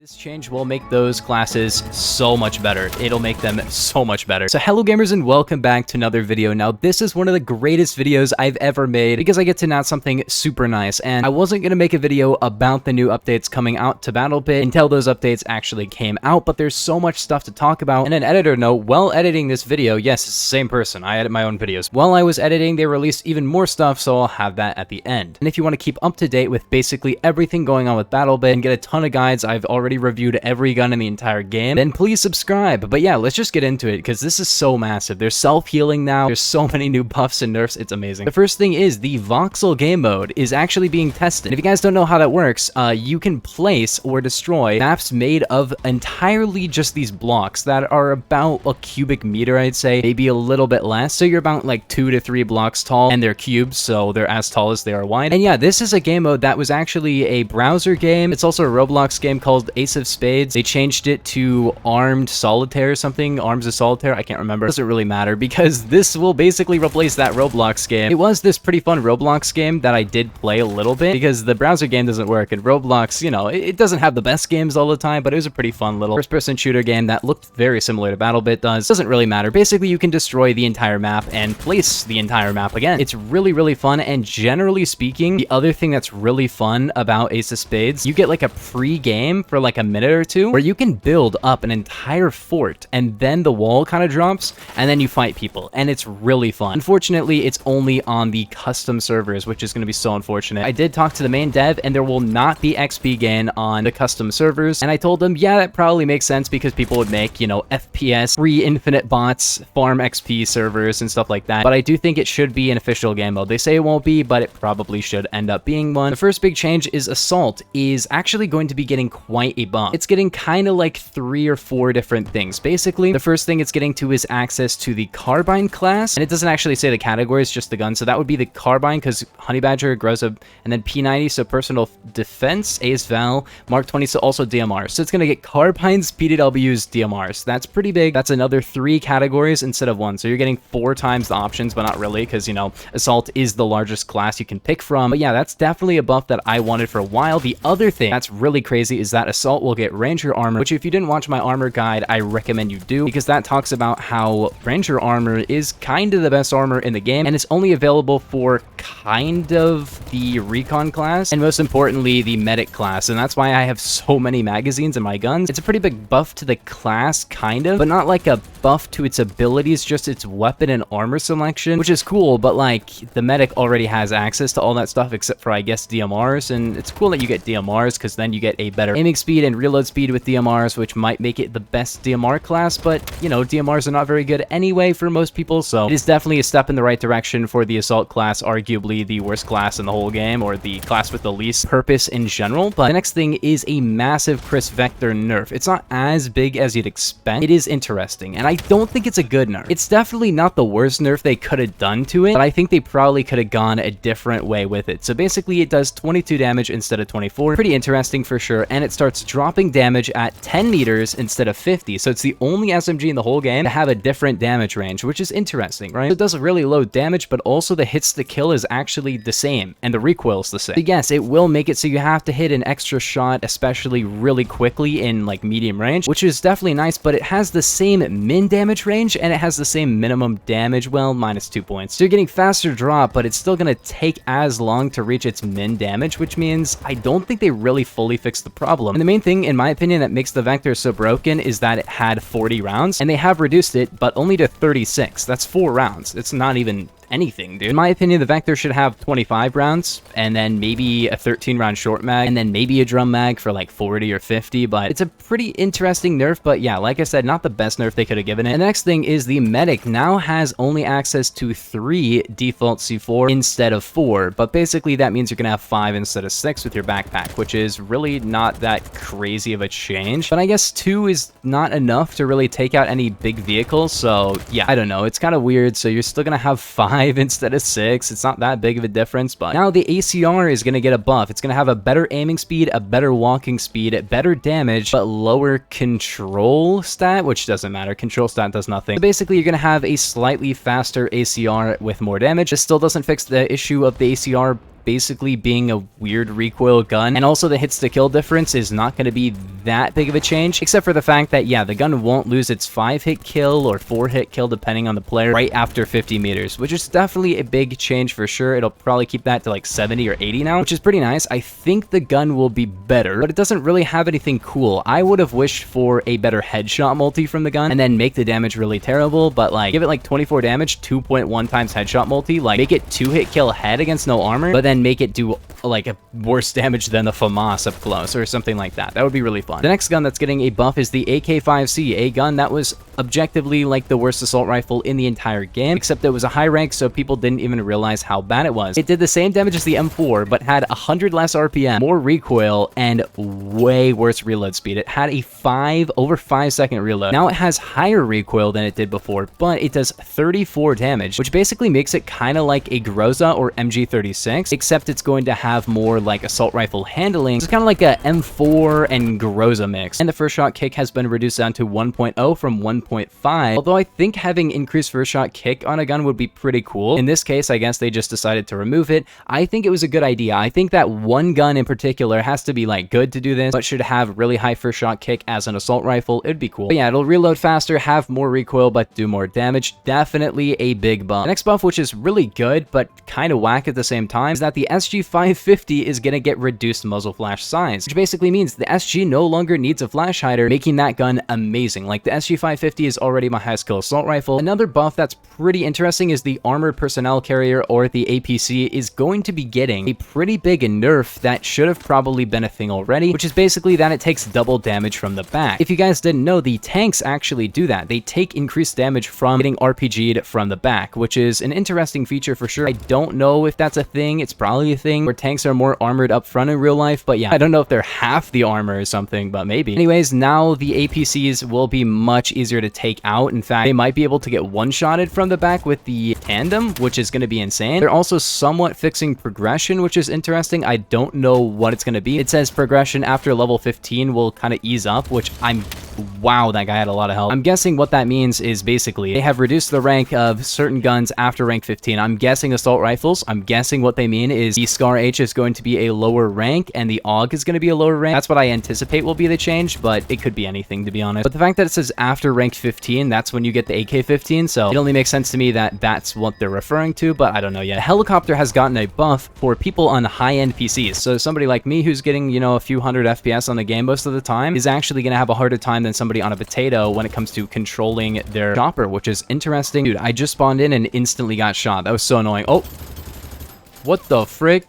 This change will make those classes so much better. It'll make them so much better. So hello gamers and welcome back to another video. Now this is one of the greatest videos I've ever made because I get to announce something super nice, and I wasn't going to make a video about the new updates coming out to BattleBit until those updates actually came out, but there's so much stuff to talk about. And an editor note, while editing this video, yes, it's the same person, I edit my own videos. While I was editing, they released even more stuff, so I'll have that at the end. And if you want to keep up to date with basically everything going on with BattleBit and get a ton of guides, I've already reviewed every gun in the entire game, then please subscribe. But yeah, let's just get into it because this is so massive. There's self-healing now, there's so many new buffs and nerfs, it's amazing. The first thing is the Voxel game mode is actually being tested. If you guys don't know how that works, you can place or destroy maps made of entirely just these blocks that are about a cubic meter, I'd say, maybe a little bit less. So you're about like 2 to 3 blocks tall, and they're cubes, so they're as tall as they are wide. And yeah, this is a game mode that was actually a browser game. It's also a Roblox game called Ace of Spades. They changed it to Armed Solitaire or something, Arms of Solitaire, I can't remember. It doesn't really matter because this will basically replace that Roblox game. It was this pretty fun Roblox game that I did play a little bit because the browser game doesn't work, and Roblox, you know, it doesn't have the best games all the time, but it was a pretty fun little first-person shooter game that looked very similar to BattleBit does. Doesn't really matter. Basically, you can destroy the entire map and place the entire map again. It's really, really fun, and generally speaking, the other thing that's really fun about Ace of Spades, you get like a pre-game for like a minute or two where you can build up an entire fort, and then the wall kind of drops, and then you fight people, and it's really fun. Unfortunately, it's only on the custom servers, which is going to be so unfortunate. I did talk to the main dev, and there will not be XP gain on the custom servers, and I told them, yeah, that probably makes sense because people would make, you know, FPS, free infinite bots, farm XP servers, and stuff like that, but I do think it should be an official game mode. They say it won't be, but it probably should end up being one. The first big change is Assault is actually going to be getting quite a bump. It's getting kind of like 3 or 4 different things. Basically, the first thing it's getting to is access to the Carbine class, and it doesn't actually say the categories, just the gun, so that would be the Carbine because Honey Badger grows up, and then P90, so personal defense, Ace Val, Mark 20, so also DMR. So it's going to get Carbines, PDWs, DMRs. That's pretty big. That's another 3 categories instead of 1, so you're getting 4 times the options, but not really because, you know, Assault is the largest class you can pick from. But yeah, that's definitely a buff that I wanted for a while. The other thing that's really crazy is that Assault will get Ranger armor, which if you didn't watch my armor guide, I recommend you do, because that talks about how Ranger armor is kind of the best armor in the game, and it's only available for kind of the Recon class, and most importantly, the Medic class, and that's why I have so many magazines in my guns. It's a pretty big buff to the class, kind of, but not like a buff to its abilities, just its weapon and armor selection, which is cool, but like, the Medic already has access to all that stuff, except for, I guess, DMRs, and it's cool that you get DMRs, because then you get a better aiming speed and reload speed with DMRs, which might make it the best DMR class, but, you know, DMRs are not very good anyway for most people, so it is definitely a step in the right direction for the Assault class, arguably the worst class in the whole game, or the class with the least purpose in general. But the next thing is a massive Chris Vector nerf. It's not as big as you'd expect. It is interesting, and I don't think it's a good nerf. It's definitely not the worst nerf they could have done to it, but I think they probably could have gone a different way with it. So basically, it does 22 damage instead of 24. Pretty interesting for sure, and it starts dropping damage at 10 meters instead of 50. So it's the only SMG in the whole game to have a different damage range, which is interesting, right? So it does really low damage, but also the hits to kill is actually the same, and the recoil is the same. So yes, it will make it so you have to hit an extra shot, especially really quickly in like medium range, which is definitely nice, but it has the same min damage range, and it has the same minimum damage, well, minus 2 points. So you're getting faster drop, but it's still gonna take as long to reach its min damage, which means I don't think they really fully fixed the problem. And the main thing, in my opinion, that makes the Vector so broken is that it had 40 rounds, and they have reduced it, but only to 36. That's 4 rounds. It's not even anything, dude. In my opinion, the Vector should have 25 rounds, and then maybe a 13-round short mag, and then maybe a drum mag for like 40 or 50, but it's a pretty interesting nerf. But yeah, like I said, not the best nerf they could have given it. And the next thing is the Medic now has only access to 3 default C4 instead of 4, but basically that means you're gonna have 5 instead of 6 with your backpack, which is really not that crazy of a change. But I guess 2 is not enough to really take out any big vehicles, so yeah, I don't know, it's kind of weird. So you're still gonna have 5 instead of 6. It's not that big of a difference, but now the ACR is going to get a buff. It's going to have a better aiming speed, a better walking speed, better damage, but lower control stat, which doesn't matter. Control stat does nothing. So basically, you're going to have a slightly faster ACR with more damage. This still doesn't fix the issue of the ACR basically being a weird recoil gun, and also the hits to kill difference is not going to be that big of a change, except for the fact that, yeah, the gun won't lose its 5-hit kill or 4-hit kill depending on the player right after 50 meters, which is definitely a big change for sure. It'll probably keep that to like 70 or 80 now, which is pretty nice. I think the gun will be better, but it doesn't really have anything cool. I would have wished for a better headshot multi from the gun and then make the damage really terrible, but like give it like 24 damage, 2.1 times headshot multi, like make it 2-hit kill head against no armor, but then make it do like a worse damage than the FAMAS up close or something like that. That would be really fun. The next gun that's getting a buff is the AK-5C, a gun that was objectively like the worst assault rifle in the entire game, except it was a high rank, so people didn't even realize how bad it was. It did the same damage as the M4, but had 100 less RPM, more recoil, and way worse reload speed. It had a over 5 second reload. Now it has higher recoil than it did before, but it does 34 damage, which basically makes it kind of like a Groza or MG36, except it's going to have more like assault rifle handling. It's kind of like a M4 and Groza mix. And the first shot kick has been reduced down to 1.0 from 1.5, although I think having increased first shot kick on a gun would be pretty cool. In this case, I guess they just decided to remove it. I think it was a good idea. I think that one gun in particular has to be like good to do this, but should have really high first shot kick as an assault rifle. It'd be cool. But yeah, it'll reload faster, have more recoil, but do more damage. Definitely a big buff. The next buff, which is really good, but kind of whack at the same time, is that the SG-550 is going to get reduced muzzle flash size, which basically means the SG no longer needs a flash hider, making that gun amazing. Like the SG-550 is already my highest kill assault rifle. Another buff that's pretty interesting is the armored personnel carrier, or the APC, is going to be getting a pretty big nerf that should have probably been a thing already, which is basically that it takes double damage from the back. If you guys didn't know, the tanks actually do that. They take increased damage from getting RPG'd from the back, which is an interesting feature for sure. I don't know if that's a thing. It's probably a thing where tanks are more armored up front in real life, but yeah, I don't know if they're half the armor or something, but maybe. Anyways, now the APCs will be much easier to take out. In fact, they might be able to get one-shotted from the back with the tandem, which is going to be insane. They're also somewhat fixing progression, which is interesting. I don't know what it's going to be. It says progression after level 15 will kind of ease up, which wow, that guy had a lot of health. I'm guessing what that means is basically they have reduced the rank of certain guns after rank 15. I'm guessing assault rifles. I'm guessing what they mean is the Scar H is going to be a lower rank and the AUG is going to be a lower rank. That's what I anticipate will be the change, but it could be anything, to be honest. But the fact that it says after rank 15, that's when you get the AK-15, so it only makes sense to me that that's what they're referring to, but I don't know yet. The helicopter has gotten a buff for people on high-end PCs, so somebody like me who's getting, you know, a few hundred FPS on the game most of the time is actually going to have a harder time than somebody on a potato when it comes to controlling their chopper, which is interesting. Dude, I just spawned in and instantly got shot. That was so annoying. Oh, what the frick?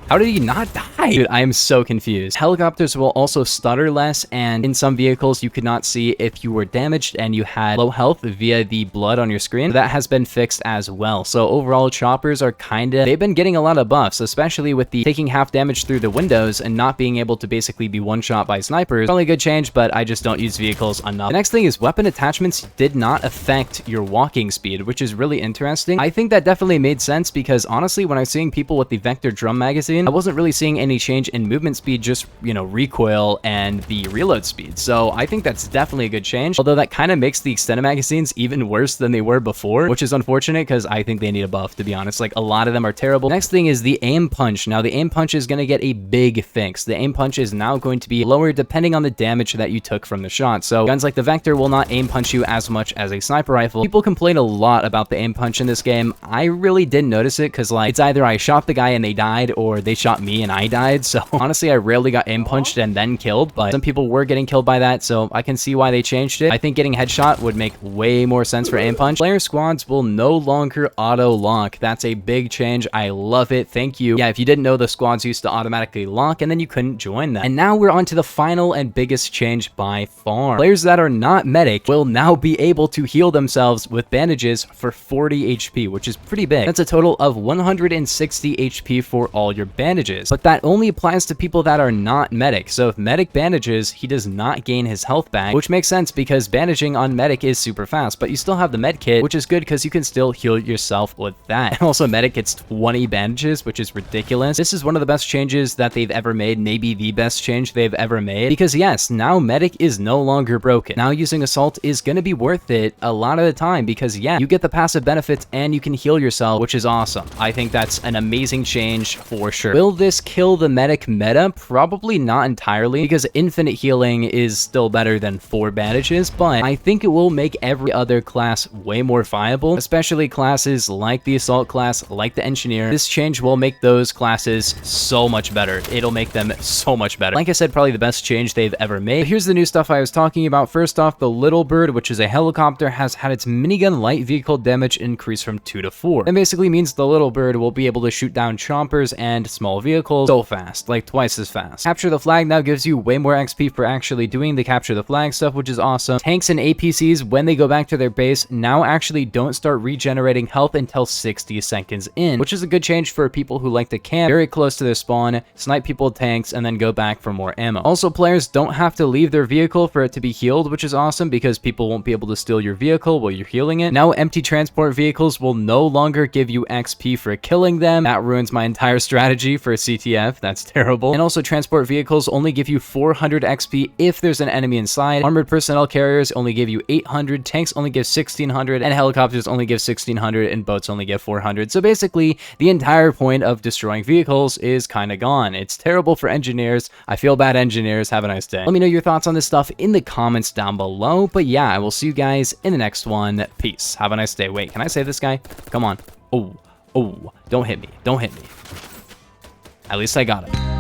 How did he not die? Dude, I am so confused. Helicopters will also stutter less, and in some vehicles, you could not see if you were damaged and you had low health via the blood on your screen. That has been fixed as well. So overall, choppers are they've been getting a lot of buffs, especially with the taking half damage through the windows and not being able to basically be one-shot by snipers. Probably a good change, but I just don't use vehicles enough. The next thing is weapon attachments did not affect your walking speed, which is really interesting. I think that definitely made sense because honestly, when I was seeing people with the Vector drum magazine, I wasn't really seeing any change in movement speed, just, you know, recoil and the reload speed. So I think that's definitely a good change, although that kind of makes the extended magazines even worse than they were before, which is unfortunate because I think they need a buff, to be honest. Like, a lot of them are terrible. Next thing is the aim punch. Now, the aim punch is going to get a big fix. The aim punch is now going to be lower depending on the damage that you took from the shot. So guns like the Vector will not aim punch you as much as a sniper rifle. People complain a lot about the aim punch in this game. I really didn't notice it because, like, it's either I shot the guy and they died, or they shot me and I died. So honestly, I rarely got aim punched and then killed, but some people were getting killed by that, so I can see why they changed it. I think getting headshot would make way more sense for aim punch. Player squads will no longer auto lock. That's a big change. I love it. Thank you. Yeah, if you didn't know, the squads used to automatically lock and then you couldn't join them. And now we're on to the final and biggest change by far. Players that are not medic will now be able to heal themselves with bandages for 40 HP, which is pretty big. That's a total of 160 HP for all your bandages, but that only applies to people that are not medic. So if medic bandages, he does not gain his health back, which makes sense because bandaging on medic is super fast, but you still have the med kit, which is good because you can still heal yourself with that. And also medic gets 20 bandages, which is ridiculous. This is one of the best changes that they've ever made, maybe the best change they've ever made, because yes, now medic is no longer broken. Now using assault is going to be worth it a lot of the time because yeah, you get the passive benefits and you can heal yourself, which is awesome. I think that's an amazing change for sure. Will this kill the medic meta? Probably not entirely, because infinite healing is still better than 4 bandages, but I think it will make every other class way more viable, especially classes like the assault class, like the engineer. This change will make those classes so much better. It'll make them so much better. Like I said, probably the best change they've ever made. But here's the new stuff I was talking about. First off, the Little Bird, which is a helicopter, has had its minigun light vehicle damage increase from 2 to 4. That basically means the Little Bird will be able to shoot down chompers and small vehicles so fast, like twice as fast. Capture the Flag now gives you way more XP for actually doing the capture the flag stuff, which is awesome. Tanks and APCs, when they go back to their base, now actually don't start regenerating health until 60 seconds in, which is a good change for people who like to camp very close to their spawn, snipe people with tanks, and then go back for more ammo. Also, players don't have to leave their vehicle for it to be healed, which is awesome because people won't be able to steal your vehicle while you're healing it. Now, empty transport vehicles will no longer give you XP for killing them. That ruins my entire strategy for CTF. That's terrible. And also, transport vehicles only give you 400 XP if there's an enemy inside. Armored personnel carriers only give you 800, tanks only give 1600, and helicopters only give 1600, and boats only give 400. So basically, the entire point of destroying vehicles is kind of gone. It's terrible for engineers. I feel bad, engineers. Have a nice day. Let me know your thoughts on this stuff in the comments down below. But yeah, I will see you guys in the next one. Peace. Have a nice day. Wait, can I save this guy? Come on. Oh, don't hit me. Don't hit me. At least I got him.